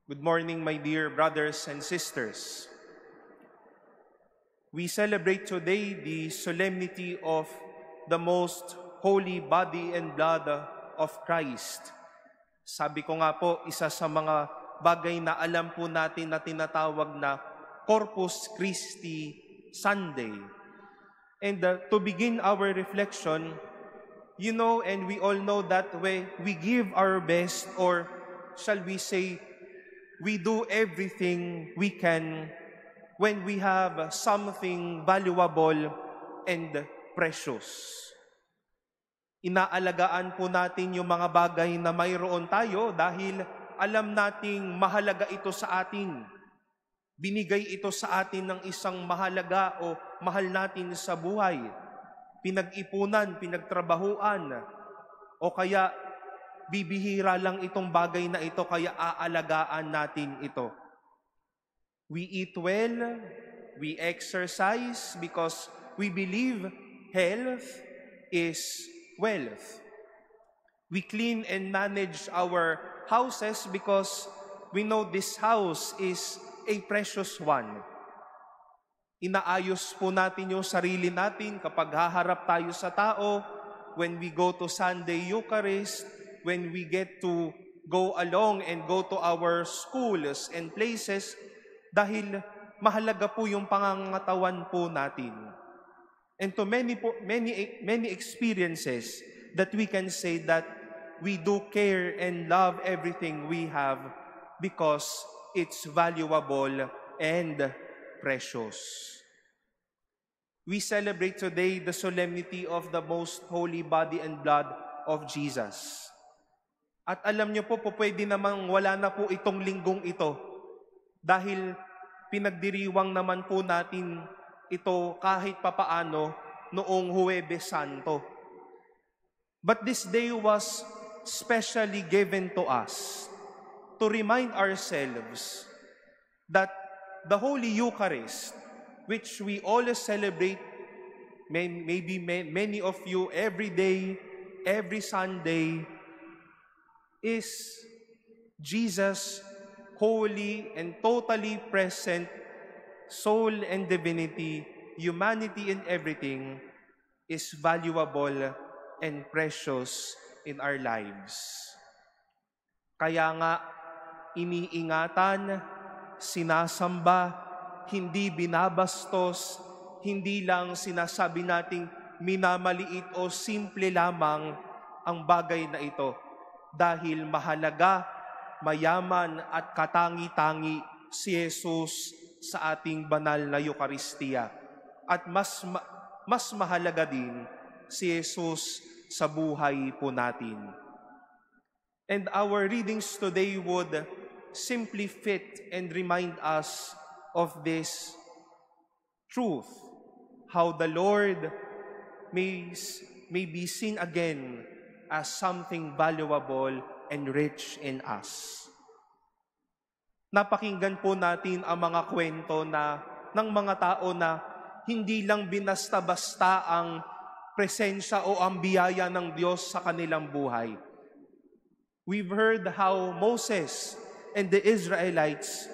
Good morning, my dear brothers and sisters. We celebrate today the solemnity of the most holy body and blood of Christ. Sabi ko nga po, isa sa mga bagay na alam po natin na tinatawag na Corpus Christi Sunday. And to begin our reflection, you know and we all know that we give our best, or shall we say, we do everything we can when we have something valuable and precious. Inaalagaan po natin yung mga bagay na mayroon tayo dahil alam nating mahalaga ito sa atin. Binigay ito sa atin ng isang mahalaga o mahal natin sa buhay. Pinag-ipunan, pinagtrabahuan, o kaya bibihira lang itong bagay na ito, kaya aalagaan natin ito. We eat well, we exercise because we believe health is wealth. We clean and manage our houses because we know this house is a precious one. Inaayos po natin yung sarili natin kapag haharap tayo sa tao, when we go to Sunday Eucharist, when we get to go along and go to our schools and places, dahil mahalaga po yung pangangatawan po natin. And to many experiences that we can say that we do care and love everything we have because it's valuable and precious. We celebrate today the solemnity of the most holy body and blood of Jesus. At alam niyo po, pwede namang wala na po itong linggong ito dahil pinagdiriwang naman po natin ito kahit papaano noong Huwebes Santo. But this day was specially given to us to remind ourselves that the Holy Eucharist, which we always celebrate, maybe many of you every day, every Sunday, is Jesus' holy and totally present soul and divinity, humanity and everything, is valuable and precious in our lives. Kaya nga, iniingatan, sinasamba, hindi binabastos, hindi lang sinasabi nating minamaliit o simple lamang ang bagay na ito. Dahil mahalaga, mayaman at katangi-tangi si Jesus sa ating banal na Eucharistia. At mas mahalaga din si Jesus sa buhay po natin. And our readings today would simply fit and remind us of this truth, how the Lord may be seen again as something valuable and rich in us. Napakinggan po natin ang mga kwento ng mga tao na hindi lang binasta-basta ang presensya o ang biyaya ng Diyos sa kanilang buhay. We've heard how Moses and the Israelites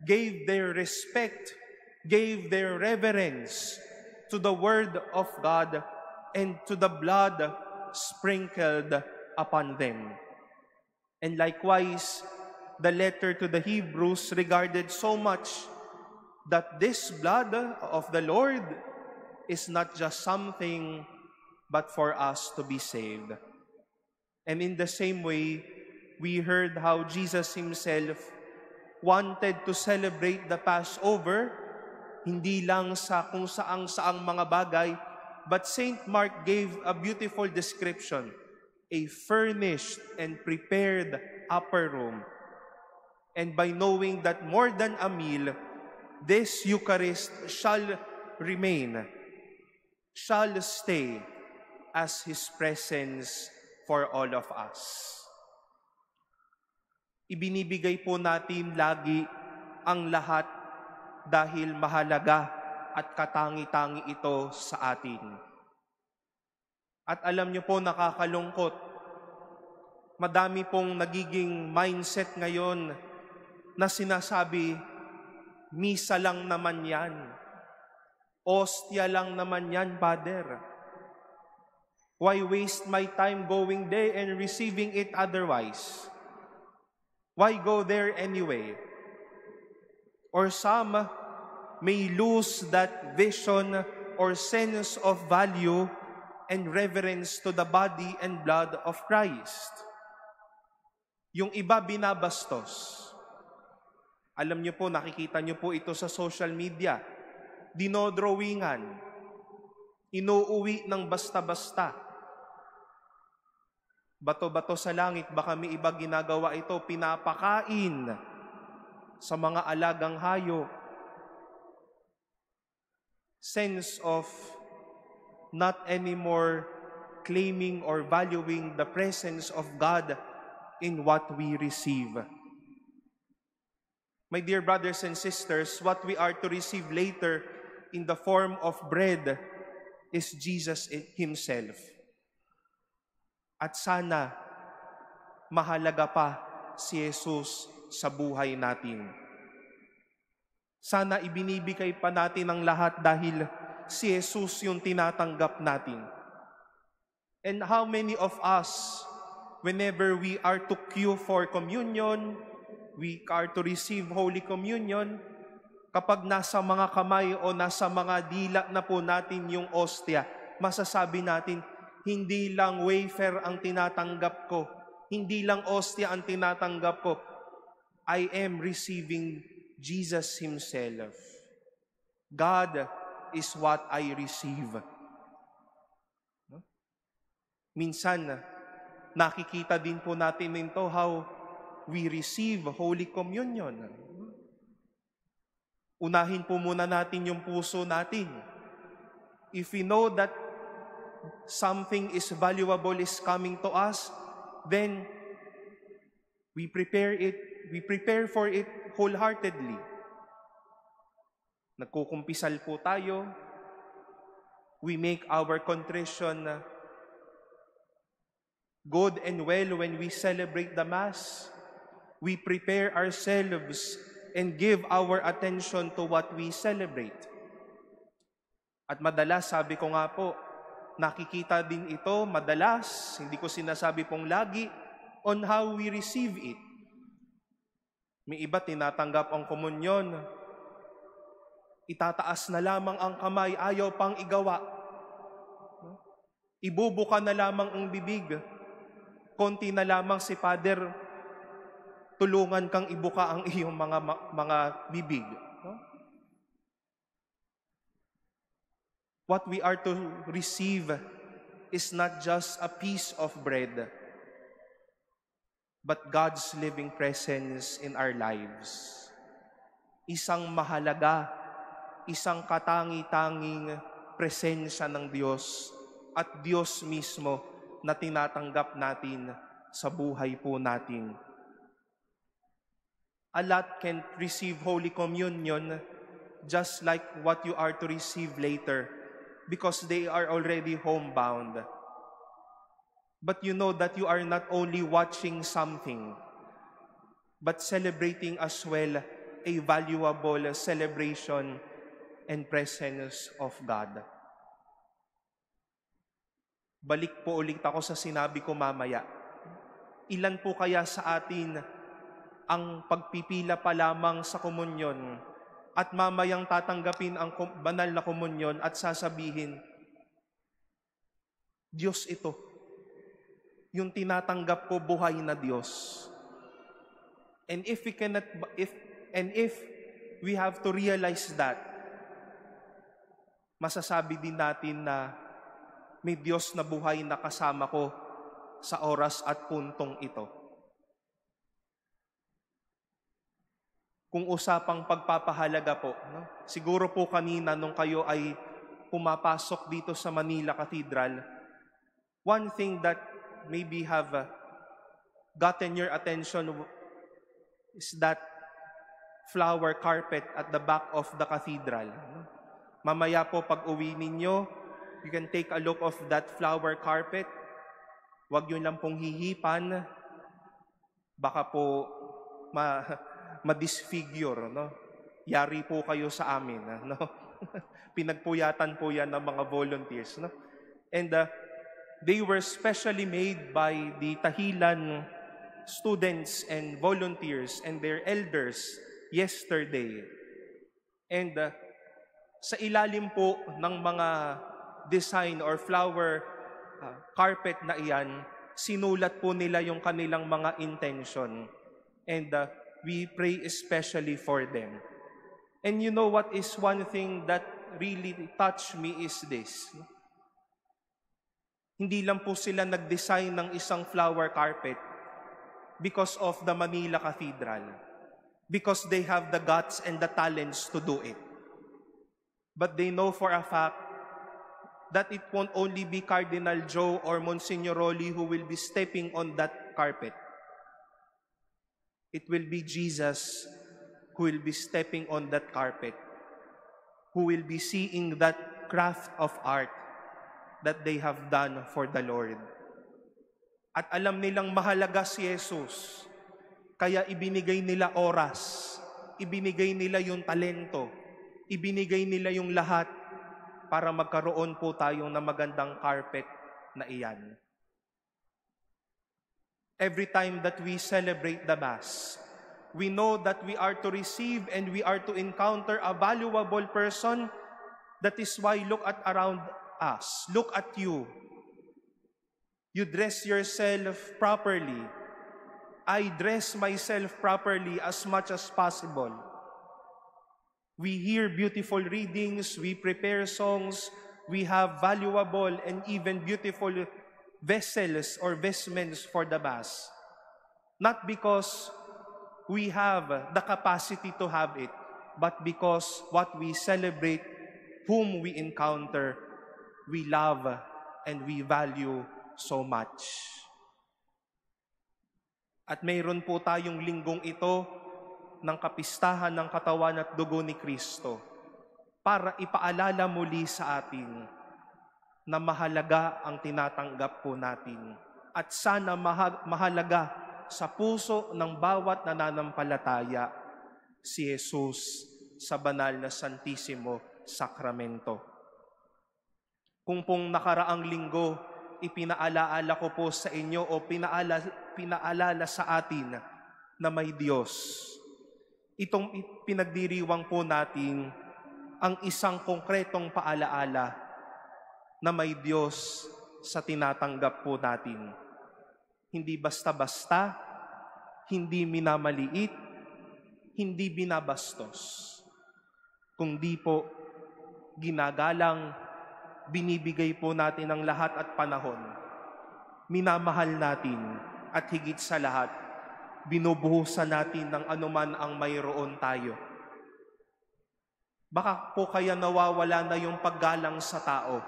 gave their respect, gave their reverence to the Word of God and to the blood sprinkled upon them. And likewise, the letter to the Hebrews regarded so much that this blood of the Lord is not just something but for us to be saved. And in the same way, we heard how Jesus himself wanted to celebrate the Passover, hindi lang sa kung saang mga bagay, but Saint Mark gave a beautiful description, a furnished and prepared upper room. And by knowing that more than a meal, this Eucharist shall remain, shall stay as His presence for all of us. Ibinibigay po natin lagi ang lahat dahil mahalaga at katangi-tangi ito sa atin. At alam niyo po, nakakalungkot. Madami pong nagiging mindset ngayon na sinasabi, misa lang naman yan. Ostia lang naman yan, Father. Why waste my time going there and receiving it otherwise? Why go there anyway? Or some may lose that vision or sense of value and reverence to the body and blood of Christ. Yung iba binabastos. Alam niyo po, nakikita niyo po ito sa social media. Dinodrawingan. Inuuwi ng basta-basta. Bato-bato sa langit, baka may iba ginagawa ito, pinapakain sa mga alagang hayop. Sense of not anymore claiming or valuing the presence of God in what we receive. My dear brothers and sisters, what we are to receive later in the form of bread is Jesus Himself. At sana mahalaga pa si Jesus sa buhay natin. Sana ibinibigay pa natin ang lahat dahil si Jesus yung tinatanggap natin. And how many of us, whenever we are to queue for communion, we are to receive Holy Communion, kapag nasa mga kamay o nasa mga dila na po natin yung ostia, masasabi natin, hindi lang wafer ang tinatanggap ko, hindi lang ostia ang tinatanggap ko, I am receiving Jesus Himself. God is what I receive. Minsan, nakikita din po natin nito how we receive Holy Communion. Unahin po muna natin yung puso natin. If we know that something is valuable is coming to us, then we prepare for it wholeheartedly. Nagkukumpisal po tayo. We make our contrition good and well when we celebrate the Mass. We prepare ourselves and give our attention to what we celebrate. At madalas, sabi ko nga po, nakikita din ito madalas, hindi ko sinasabi pong lagi, on how we receive it. May iba tinatanggap ang komunyon, itataas na lamang ang kamay, ayaw pang igawa. Ibubuka na lamang ang bibig, konti na lamang si Father, tulungan kang ibuka ang iyong mga bibig. What we are to receive is not just a piece of bread, but God's living presence in our lives. Isang mahalaga, isang katangi-tanging presensya ng Diyos at Diyos mismo na tinatanggap natin sa buhay po natin. A lot can receive Holy Communion just like what you are to receive later because they are already homebound. But you know that you are not only watching something, but celebrating as well a valuable celebration and presence of God. Balik po ulit ako sa sinabi ko mamaya. Ilan po kaya sa atin ang pagpipila pa lamang sa komunyon at mamayang tatanggapin ang banal na komunyon at sasabihin, Diyos ito, yung tinatanggap ko buhay na Diyos. And if we have to realize that, masasabi din natin na may Diyos na buhay na kasama ko sa oras at puntong ito. Kung usapang pagpapahalaga po, siguro po kanina nung kayo ay pumapasok dito sa Manila Cathedral, one thing that maybe have gotten your attention is that flower carpet at the back of the cathedral. Mamaya po pag uwi ninyo, you can take a look of that flower carpet. Huwag yun lang pong hihipan. Baka po ma-disfigure, no? Yari po kayo sa amin, no? Pinagpuyatan po yan ng mga volunteers, no? And they were specially made by the Tahilan students and volunteers and their elders yesterday. And sa ilalim po ng mga design or flower carpet na iyan, sinulat po nila yung kanilang mga intention. And we pray especially for them. And you know what is one thing that really touched me is this. Hindi lang po sila nag-design ng isang flower carpet because of the Manila Cathedral, because they have the guts and the talents to do it. But they know for a fact that it won't only be Cardinal Joe or Monsignor Rolly who will be stepping on that carpet. It will be Jesus who will be stepping on that carpet, who will be seeing that craft of art that they have done for the Lord. At alam nilang mahalaga si Jesus, kaya ibinigay nila oras, ibinigay nila yung talento, ibinigay nila yung lahat para magkaroon po tayong na magandang carpet na iyan. Every time that we celebrate the Mass, we know that we are to receive and we are to encounter a valuable person. That is why look at around us, look at you. You dress yourself properly. I dress myself properly as much as possible. We hear beautiful readings, we prepare songs, we have valuable and even beautiful vessels or vestments for the Mass. Not because we have the capacity to have it, but because what we celebrate, whom we encounter, we love and we value so much. At mayroon po tayong linggong ito ng kapistahan ng katawan at dugo ni Kristo para ipaalala muli sa atin na mahalaga ang tinatanggap po natin at sana mahalaga sa puso ng bawat nananampalataya si Jesus sa banal na Santisimo Sakramento. Kung pong nakaraang linggo, ipinaalaala ko po sa inyo o pinaalala sa atin na may Diyos. Itong pinagdiriwang po natin ang isang konkretong paalaala na may Diyos sa tinatanggap po natin. Hindi basta-basta, hindi minamaliit, hindi binabastos. Kundi po ginagalang, binibigay po natin ang lahat at panahon. Minamahal natin at higit sa lahat, binubuhusan natin ng anuman ang mayroon tayo. Baka po kaya nawawala na yung paggalang sa tao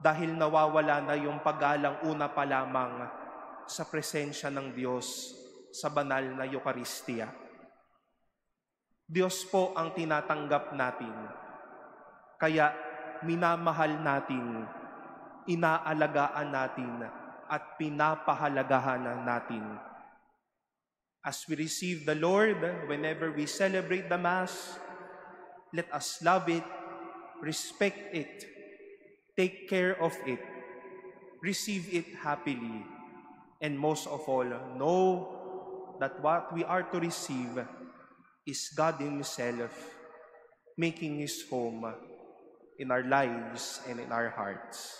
dahil nawawala na yung paggalang una pa lamang sa presensya ng Diyos sa banal na Eucharistia. Diyos po ang tinatanggap natin. Kaya minamahal natin, inaalagaan natin, at pinapahalagahan natin. As we receive the Lord, whenever we celebrate the Mass, let us love it, respect it, take care of it, receive it happily, and most of all, know that what we are to receive is God Himself making His home in our lives and in our hearts.